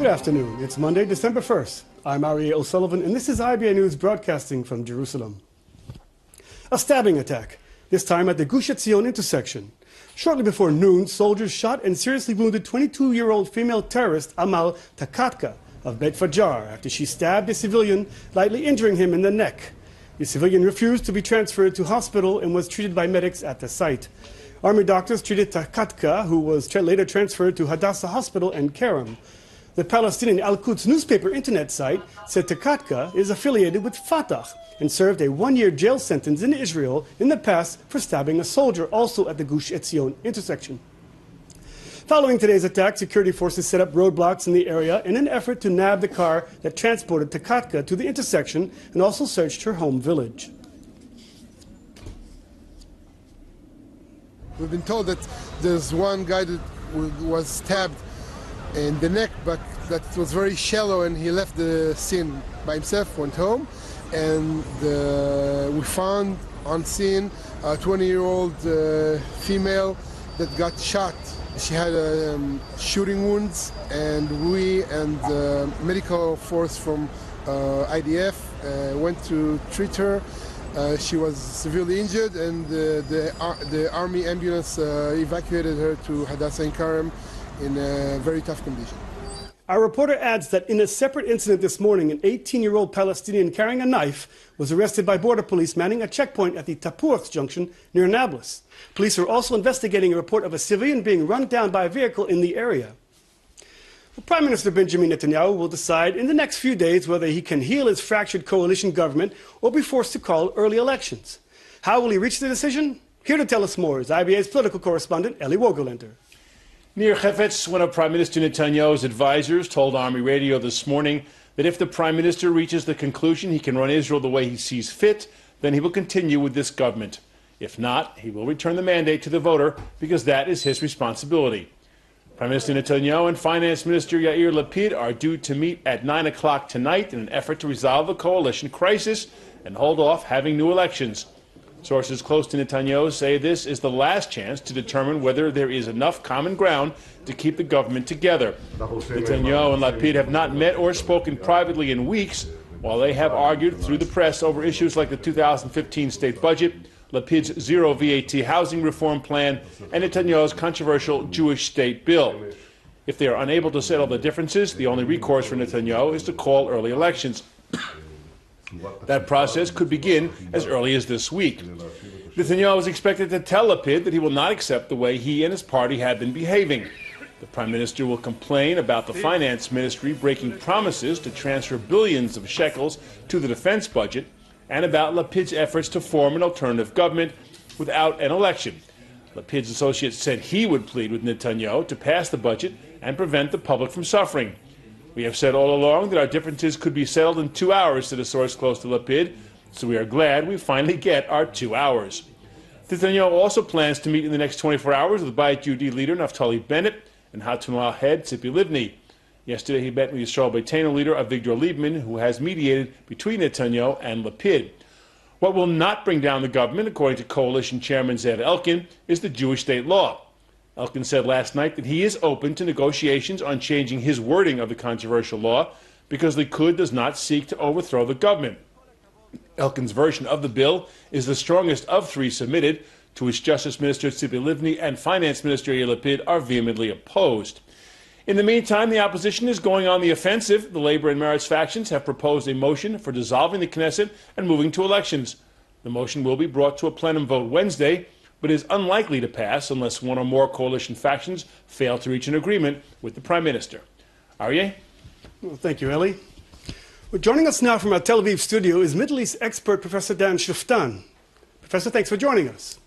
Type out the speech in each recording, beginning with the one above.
afternoon. It's Monday, December 1st. I'm Aryeh O'Sullivan, and this is IBA News broadcasting from Jerusalem. A stabbing attack, this time at the Gush Etzion intersection. Shortly before noon, soldiers shot and seriously wounded 22-year-old female terrorist Amal Takatka of Beit Fajar after she stabbed a civilian, lightly injuring him in the neck. The civilian refused to be transferred to hospital and was treated by medics at the site. Army doctors treated Takatka, who was later transferred to Hadassah Hospital in Kerem. The Palestinian Al-Quds newspaper internet site said Takatka is affiliated with Fatah and served a one-year jail sentence in Israel in the past for stabbing a soldier also at the Gush Etzion intersection. Following today's attack, security forces set up roadblocks in the area in an effort to nab the car that transported Takatka to the intersection and also searched her home village. We've been told that there's one guy that was stabbed in the neck, but that was very shallow, and he left the scene by himself, went home, and we found on scene a 20-year-old female that got shot. She had shooting wounds, and we and the medical force from IDF went to treat her. She was severely injured, and the army ambulance evacuated her to Hadassah in Kerem in a very tough condition. Our reporter adds that in a separate incident this morning, an 18-year-old Palestinian carrying a knife was arrested by border police manning a checkpoint at the Tapurch junction near Nablus. Police are also investigating a report of a civilian being run down by a vehicle in the area. Well, Prime Minister Benjamin Netanyahu will decide in the next few days whether he can heal his fractured coalition government or be forced to call early elections. How will he reach the decision? Here to tell us more is IBA's political correspondent, Eli Wogerlander. Nir Hefetz, one of Prime Minister Netanyahu's advisors, told Army Radio this morning that if the Prime Minister reaches the conclusion he can run Israel the way he sees fit, then he will continue with this government. If not, he will return the mandate to the voter because that is his responsibility. Prime Minister Netanyahu and Finance Minister Yair Lapid are due to meet at 9 o'clock tonight in an effort to resolve the coalition crisis and hold off having new elections. Sources close to Netanyahu say this is the last chance to determine whether there is enough common ground to keep the government together. Netanyahu and Lapid have not met or spoken privately in weeks, while they have argued through the press over issues like the 2015 state budget, Lapid's zero VAT housing reform plan, and Netanyahu's controversial Jewish state bill. If they are unable to settle the differences, the only recourse for Netanyahu is to call early elections. That process could begin as early as this week. Netanyahu is expected to tell Lapid that he will not accept the way he and his party have been behaving. The Prime Minister will complain about the Finance Ministry breaking promises to transfer billions of shekels to the defense budget and about Lapid's efforts to form an alternative government without an election. Lapid's associates said he would plead with Netanyahu to pass the budget and prevent the public from suffering. We have said all along that our differences could be settled in 2 hours, said a source close to Lapid, so we are glad we finally get our 2 hours. Netanyahu also plans to meet in the next 24 hours with Bayit Yehudi leader Naftali Bennett and Hatanoah head Tzipi Livni. Yesterday he met with Yisrael Beitenu leader Avigdor Liebman, who has mediated between Netanyahu and Lapid. What will not bring down the government, according to coalition chairman Zev Elkin, is the Jewish state law. Elkin said last night that he is open to negotiations on changing his wording of the controversial law because Likud does not seek to overthrow the government. Elkin's version of the bill is the strongest of three submitted, to which Justice Minister Tzipi Livni and Finance Minister Yair Lapid are vehemently opposed. In the meantime, the opposition is going on the offensive. The Labor and Meretz factions have proposed a motion for dissolving the Knesset and moving to elections. The motion will be brought to a plenum vote Wednesday, but is unlikely to pass unless one or more coalition factions fail to reach an agreement with the Prime Minister. Aryeh? Well, thank you, Eli. Well, joining us now from our Tel Aviv studio is Middle East expert Professor Dan Shuftan. Professor, thanks for joining us.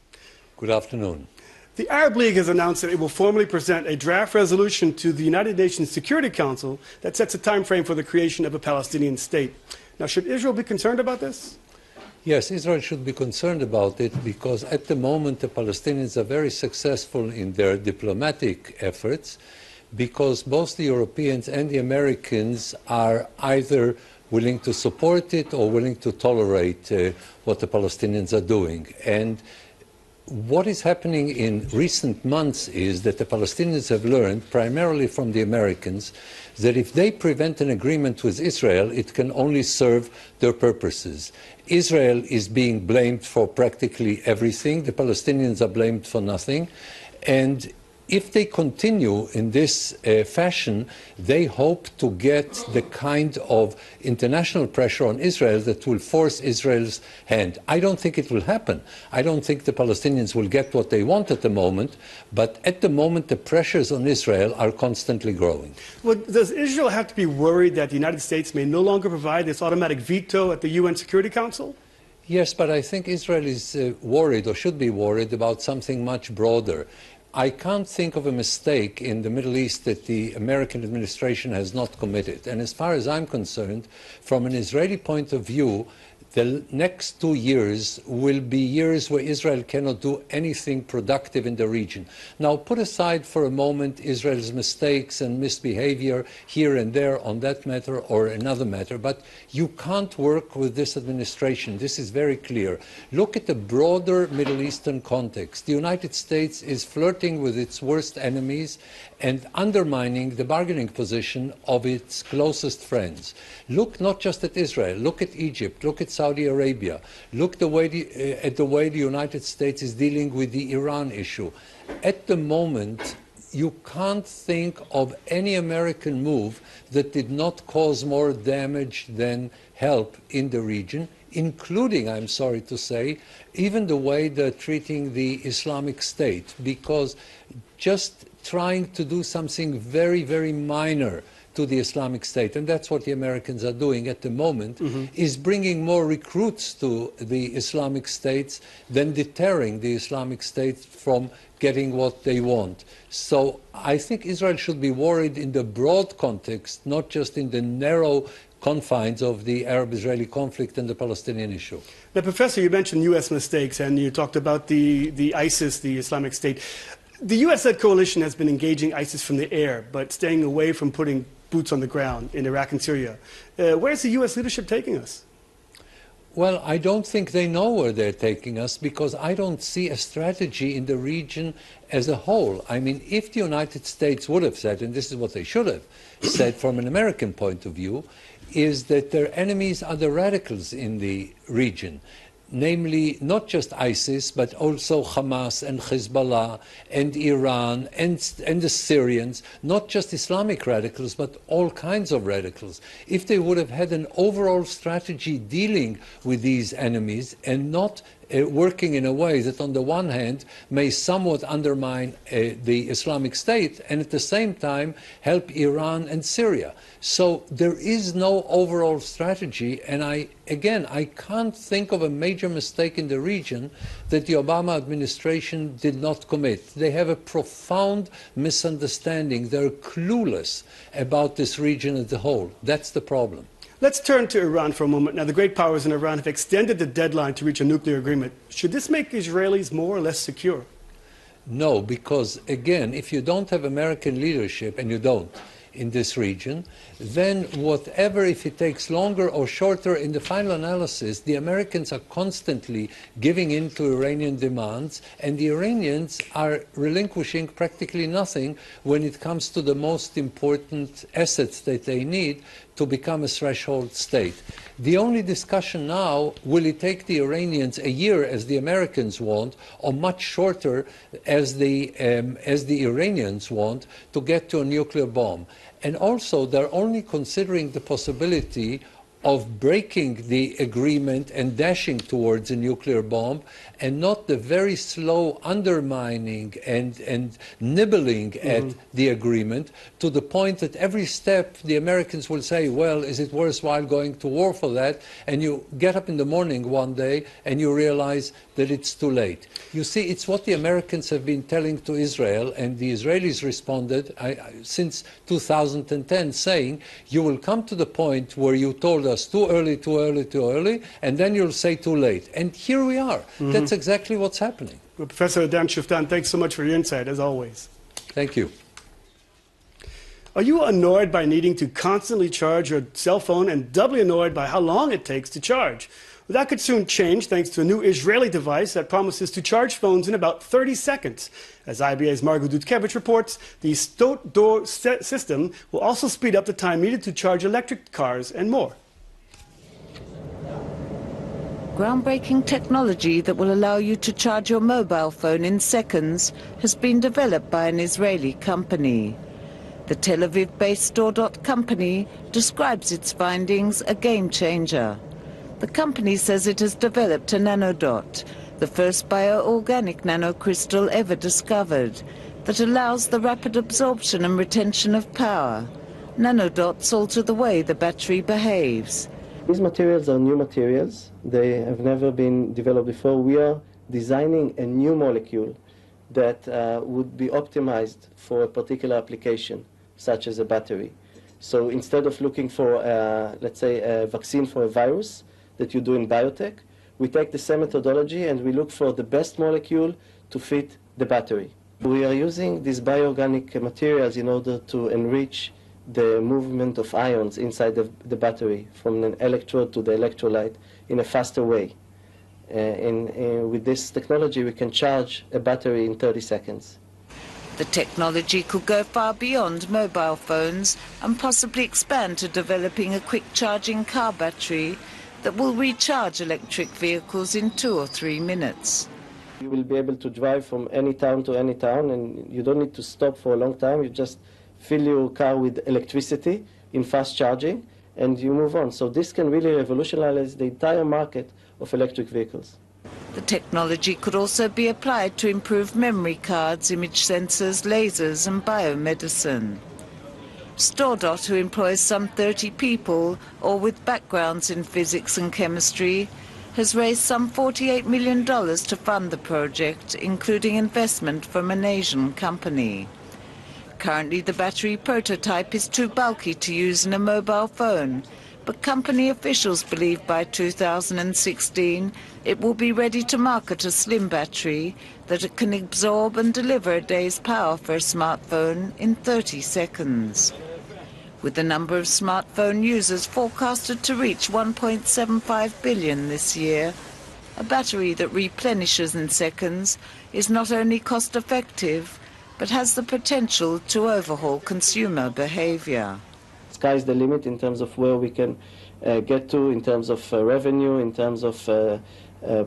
Good afternoon. The Arab League has announced that it will formally present a draft resolution to the United Nations Security Council that sets a time frame for the creation of a Palestinian state. Now, should Israel be concerned about this? Yes, Israel should be concerned about it because at the moment the Palestinians are very successful in their diplomatic efforts because both the Europeans and the Americans are either willing to support it or willing to tolerate what the Palestinians are doing. And What is happening in recent months is that the Palestinians have learned, primarily from the Americans, that if they prevent an agreement with Israel, it can only serve their purposes. Israel is being blamed for practically everything. The Palestinians are blamed for nothing. And if they continue in this fashion, they hope to get the kind of international pressure on Israel that will force Israel's hand. I don't think it will happen. I don't think the Palestinians will get what they want at the moment, but at the moment the pressures on Israel are constantly growing. Well, does Israel have to be worried that the United States may no longer provide this automatic veto at the UN Security Council? Yes, but I think Israel is worried, or should be worried, about something much broader. I can't think of a mistake in the Middle East that the American administration has not committed. And as far as I'm concerned, from an Israeli point of view, the next 2 years will be years where Israel cannot do anything productive in the region. Now, put aside for a moment Israel's mistakes and misbehavior here and there on that matter or another matter, but you can't work with this administration. This is very clear. Look at the broader Middle Eastern context. The United States is flirting with its worst enemies and undermining the bargaining position of its closest friends. Look not just at Israel, look at Egypt, look at Saudi Arabia, look at the way the United States is dealing with the Iran issue. At the moment, you can't think of any American move that did not cause more damage than help in the region, including, I'm sorry to say, even the way they're treating the Islamic State, because just trying to do something very, very minor to the Islamic State, and that's what the Americans are doing at the moment, is bringing more recruits to the Islamic States than deterring the Islamic State from getting what they want. So I think Israel should be worried in the broad context, not just in the narrow confines of the Arab-Israeli conflict and the Palestinian issue. Now, Professor, you mentioned U.S. mistakes, and you talked about the ISIS, the Islamic State. The U.S.-led coalition has been engaging ISIS from the air, but staying away from putting boots on the ground in Iraq and Syria. Where's the U.S. leadership taking us? Well, I don't think they know where they're taking us, because I don't see a strategy in the region as a whole. I mean, if the United States would have said, and this is what they should have said from an American point of view, is that their enemies are the radicals in the region. Namely, not just ISIS, but also Hamas and Hezbollah and Iran and the Syrians, not just Islamic radicals, but all kinds of radicals. If they would have had an overall strategy dealing with these enemies and not working in a way that on the one hand may somewhat undermine the Islamic State and at the same time help Iran and Syria. So there is no overall strategy, and I can't think of a major mistake in the region that the Obama administration did not commit. They have a profound misunderstanding. They're clueless about this region as a whole. That's the problem. Let's turn to Iran for a moment. Now, the great powers in Iran have extended the deadline to reach a nuclear agreement. Should this make Israelis more or less secure? No, because, again, if you don't have American leadership, and you don't, in this region, then whatever, if it takes longer or shorter, in the final analysis, the Americans are constantly giving in to Iranian demands, and the Iranians are relinquishing practically nothing when it comes to the most important assets that they need to become a threshold state. The only discussion now, will it take the Iranians a year as the Americans want, or much shorter as the Iranians want, to get to a nuclear bomb? And also, they're only considering the possibility of breaking the agreement and dashing towards a nuclear bomb, and not the very slow undermining and nibbling at the agreement, to the point that every step the Americans will say, well, is it worthwhile going to war for that? And you get up in the morning one day and you realize that it's too late. You see, it's what the Americans have been telling to Israel, and the Israelis responded since 2010, saying, you will come to the point where you told us too early, too early, too early, and then you'll say too late. And here we are. That's exactly what's happening. Well, Professor Dan Shuftan, thanks so much for your insight, as always. Thank you. Are you annoyed by needing to constantly charge your cell phone and doubly annoyed by how long it takes to charge? That could soon change thanks to a new Israeli device that promises to charge phones in about 30 seconds. As IBA's Margot Dudkevich reports, the Stot-Door system will also speed up the time needed to charge electric cars and more. Groundbreaking technology that will allow you to charge your mobile phone in seconds has been developed by an Israeli company. The Tel Aviv-based Stot company describes its findings a game changer. The company says it has developed a nanodot, the first bioorganic nanocrystal ever discovered, that allows the rapid absorption and retention of power. Nanodots alter the way the battery behaves. These materials are new materials. They have never been developed before. We are designing a new molecule that would be optimized for a particular application, such as a battery. So instead of looking for, let's say, a vaccine for a virus that you do in biotech, we take the same methodology and we look for the best molecule to fit the battery. We are using these bioorganic materials in order to enrich the movement of ions inside the battery from an electrode to the electrolyte in a faster way. With this technology, we can charge a battery in 30 seconds. The technology could go far beyond mobile phones and possibly expand to developing a quick-charging car battery that will recharge electric vehicles in 2 or 3 minutes. You will be able to drive from any town to any town, and you don't need to stop for a long time. You just fill your car with electricity in fast charging, and you move on. So this can really revolutionize the entire market of electric vehicles. The technology could also be applied to improve memory cards, image sensors, lasers and biomedicine. Stot, who employs some 30 people, all with backgrounds in physics and chemistry, has raised some $48 million to fund the project, including investment from an Asian company. Currently, the battery prototype is too bulky to use in a mobile phone, but company officials believe by 2016 it will be ready to market a slim battery that it can absorb and deliver a day's power for a smartphone in 30 seconds. With the number of smartphone users forecasted to reach 1.75 billion this year, a battery that replenishes in seconds is not only cost-effective, but has the potential to overhaul consumer behavior. Sky's the limit in terms of where we can get to, in terms of revenue, in terms of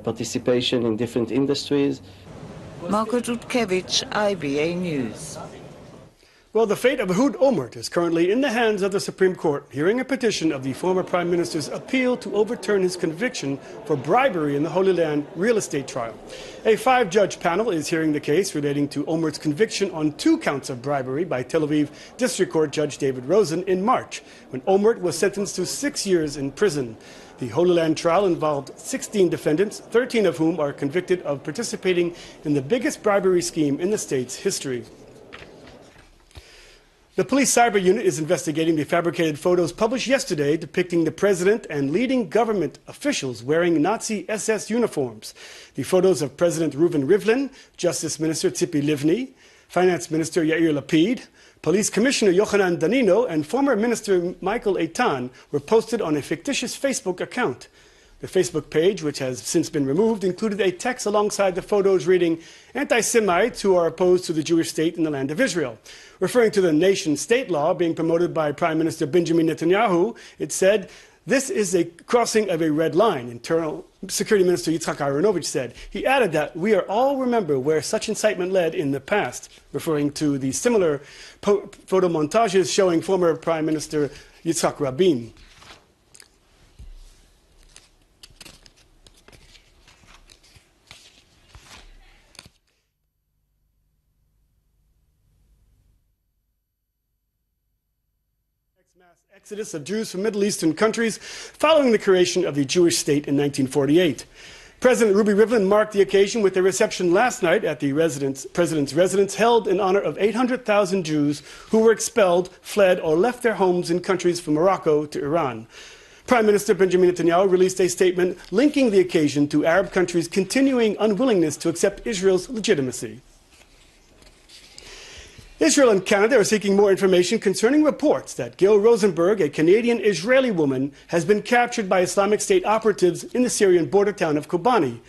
participation in different industries. Margot Dudkevich, IBA News. Well, the fate of Ehud Olmert is currently in the hands of the Supreme Court, hearing a petition of the former Prime Minister's appeal to overturn his conviction for bribery in the Holy Land real estate trial. A 5-judge panel is hearing the case relating to Olmert's conviction on 2 counts of bribery by Tel Aviv District Court Judge David Rosen in March, when Olmert was sentenced to 6 years in prison. The Holy Land trial involved 16 defendants, 13 of whom are convicted of participating in the biggest bribery scheme in the state's history. The police cyber unit is investigating the fabricated photos published yesterday depicting the president and leading government officials wearing Nazi SS uniforms. The photos of President Reuven Rivlin, Justice Minister Tzipi Livni, Finance Minister Yair Lapid, Police Commissioner Yochanan Danino, and former Minister Michael Eitan were posted on a fictitious Facebook account. The Facebook page, which has since been removed, included a text alongside the photos reading, "Anti-Semites who are opposed to the Jewish state in the land of Israel." Referring to the nation-state law being promoted by Prime Minister Benjamin Netanyahu, it said, "This is a crossing of a red line," Internal Security Minister Yitzhak Aharonovich said. He added that we are all remember where such incitement led in the past, referring to the similar photo montages showing former Prime Minister Yitzhak Rabin. Mass exodus of Jews from Middle Eastern countries following the creation of the Jewish state in 1948. President Ruby Rivlin marked the occasion with a reception last night at the president's residence held in honor of 800,000 Jews who were expelled, fled, or left their homes in countries from Morocco to Iran. Prime Minister Benjamin Netanyahu released a statement linking the occasion to Arab countries' continuing unwillingness to accept Israel's legitimacy. Israel and Canada are seeking more information concerning reports that Gil Rosenberg, a Canadian-Israeli woman, has been captured by Islamic State operatives in the Syrian border town of Kobani.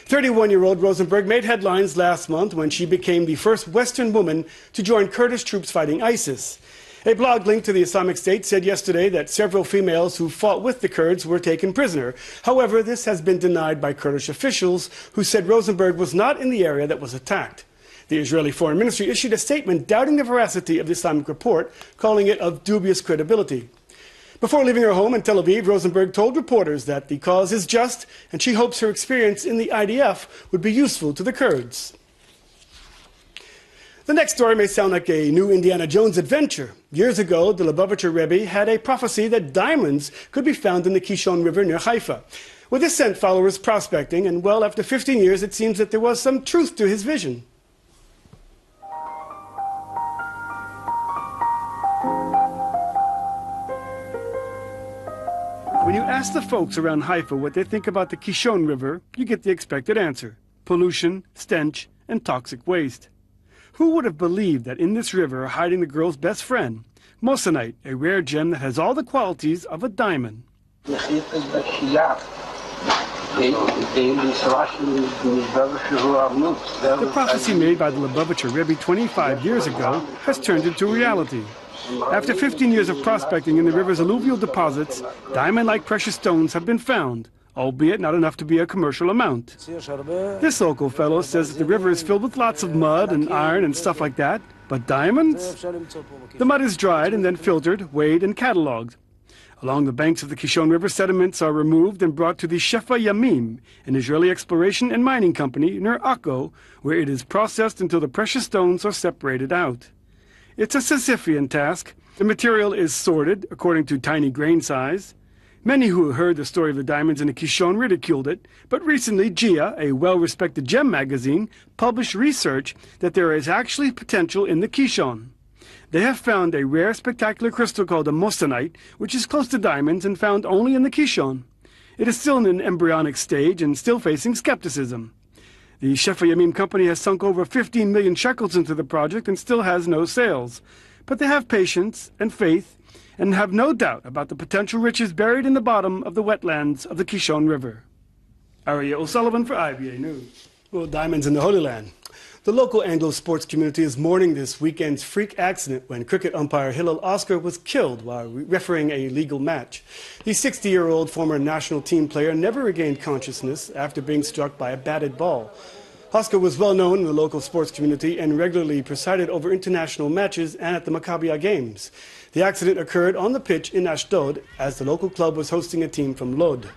31-year-old Rosenberg made headlines last month when she became the first Western woman to join Kurdish troops fighting ISIS. A blog linked to the Islamic State said yesterday that several females who fought with the Kurds were taken prisoner. However, this has been denied by Kurdish officials who said Rosenberg was not in the area that was attacked. The Israeli Foreign Ministry issued a statement doubting the veracity of the Islamic report, calling it of dubious credibility. Before leaving her home in Tel Aviv, Rosenberg told reporters that the cause is just and she hopes her experience in the IDF would be useful to the Kurds. The next story may sound like a new Indiana Jones adventure. Years ago, the Lubavitcher Rebbe had a prophecy that diamonds could be found in the Kishon River near Haifa. Well, this sent followers prospecting, and well, after 15 years, it seems that there was some truth to his vision. When you ask the folks around Haifa what they think about the Kishon River, you get the expected answer: pollution, stench, and toxic waste. Who would have believed that in this river are hiding the girl's best friend, moissanite, a rare gem that has all the qualities of a diamond? The prophecy made by the Lubavitcher Rebbe 25 years ago has turned into reality. After 15 years of prospecting in the river's alluvial deposits, diamond-like precious stones have been found, albeit not enough to be a commercial amount. This local fellow says that the river is filled with lots of mud and iron and stuff like that, but diamonds? The mud is dried and then filtered, weighed, and cataloged. Along the banks of the Kishon River, sediments are removed and brought to the Shefa Yamim, an Israeli exploration and mining company near Akko, where it is processed until the precious stones are separated out. It's a Sisyphean task. The material is sorted according to tiny grain size. Many who heard the story of the diamonds in the Kishon ridiculed it, but recently GIA, a well-respected gem magazine, published research that there is actually potential in the Kishon. They have found a rare spectacular crystal called a moissanite, which is close to diamonds and found only in the Kishon. It is still in an embryonic stage and still facing skepticism. The Shefa Yamim company has sunk over 15 million shekels into the project and still has no sales. But they have patience and faith and have no doubt about the potential riches buried in the bottom of the wetlands of the Kishon River. Aryeh O'Sullivan for IBA News. Well, diamonds in the Holy Land. The local Anglo sports community is mourning this weekend's freak accident when cricket umpire Hillel Oscar was killed while refereeing a legal match. The 60-year-old former national team player never regained consciousness after being struck by a batted ball. Oscar was well known in the local sports community and regularly presided over international matches and at the Maccabi Games. The accident occurred on the pitch in Ashdod as the local club was hosting a team from Lod.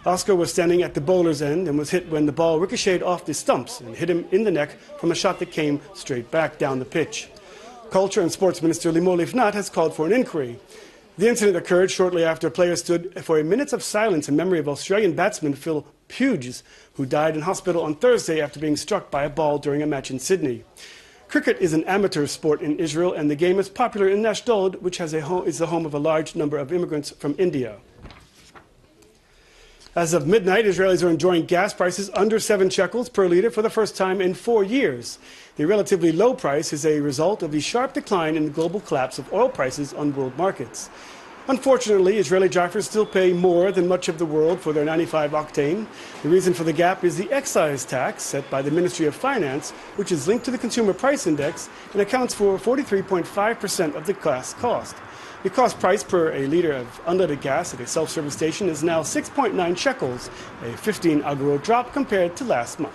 Oscar was standing at the bowler's end and was hit when the ball ricocheted off the stumps and hit him in the neck from a shot that came straight back down the pitch. Culture and Sports Minister Limor Livnat has called for an inquiry. The incident occurred shortly after players stood for a minute of silence in memory of Australian batsman Phil Hughes, who died in hospital on Thursday after being struck by a ball during a match in Sydney. Cricket is an amateur sport in Israel, and the game is popular in Ashdod, which is the home of a large number of immigrants from India. As of midnight, Israelis are enjoying gas prices under 7 shekels per liter for the first time in 4 years. The relatively low price is a result of the sharp decline in the global collapse of oil prices on world markets. Unfortunately, Israeli drivers still pay more than much of the world for their 95 octane. The reason for the gap is the excise tax set by the Ministry of Finance, which is linked to the Consumer Price Index and accounts for 43.5% of the gas cost. The cost price per a liter of unleaded gas at a self-service station is now 6.9 shekels, a 15 agorot drop compared to last month.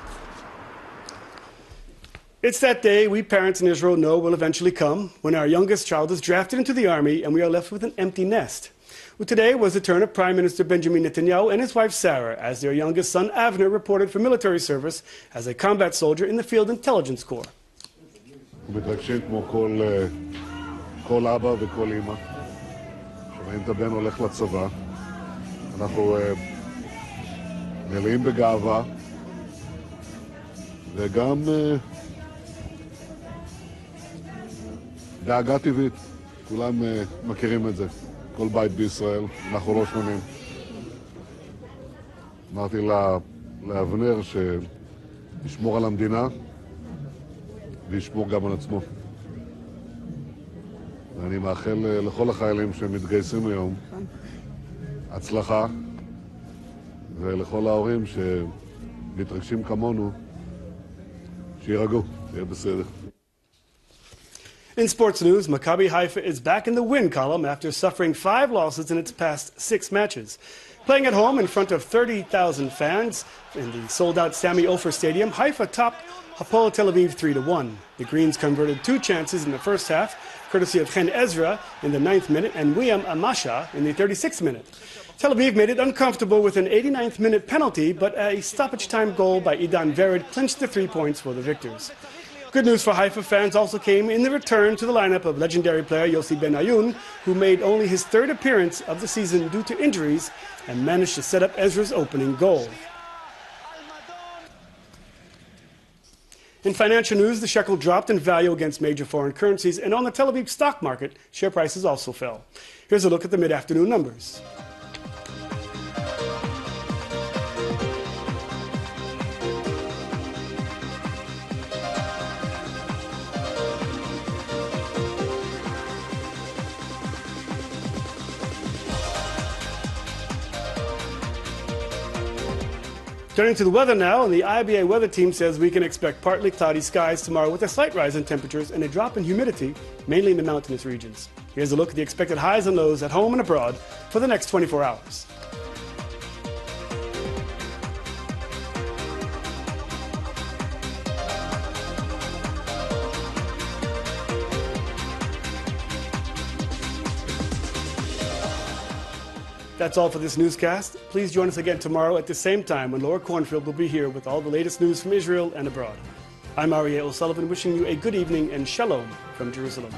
It's that day we parents in Israel know will eventually come, when our youngest child is drafted into the army and we are left with an empty nest. Well, today was the turn of Prime Minister Benjamin Netanyahu and his wife Sarah, as their youngest son Avner reported for military service as a combat soldier in the Field Intelligence Corps. מתרגשים כמו כל אבא וכל אמא. שומעים את הבן הולך לצבא. אנחנו מלאים בגאווה וגם דאגה טבעית. כולם מכירים את זה. כל בית בישראל, אנחנו לא שונים. אמרתי לאבנר שישמור על המדינה וישמור גם על עצמו. ואני מאחל לכל החיילים שמתגייסים היום הצלחה, ולכל ההורים שמתרגשים כמונו, שירגעו, שיהיה בסדר. In sports news, Maccabi Haifa is back in the win column after suffering 5 losses in its past 6 matches. Playing at home in front of 30,000 fans in the sold-out Sami Ofer Stadium, Haifa topped Hapoel Tel Aviv 3-1. The Greens converted 2 chances in the first half, courtesy of Chen Ezra in the 9th minute and William Amasha in the 36th minute. Tel Aviv made it uncomfortable with an 89th minute penalty, but a stoppage-time goal by Idan Vered clinched the 3 points for the victors. Good news for Haifa fans also came in the return to the lineup of legendary player Yossi Benayoun, who made only his 3rd appearance of the season due to injuries and managed to set up Ezra's opening goal. In financial news, the shekel dropped in value against major foreign currencies, and on the Tel Aviv stock market, share prices also fell. Here's a look at the mid-afternoon numbers. Turning to the weather now, and the IBA weather team says we can expect partly cloudy skies tomorrow with a slight rise in temperatures and a drop in humidity, mainly in the mountainous regions. Here's a look at the expected highs and lows at home and abroad for the next 24 hours. That's all for this newscast. Please join us again tomorrow at the same time when Laura Cornfield will be here with all the latest news from Israel and abroad. I'm Aryeh O'Sullivan wishing you a good evening and shalom from Jerusalem.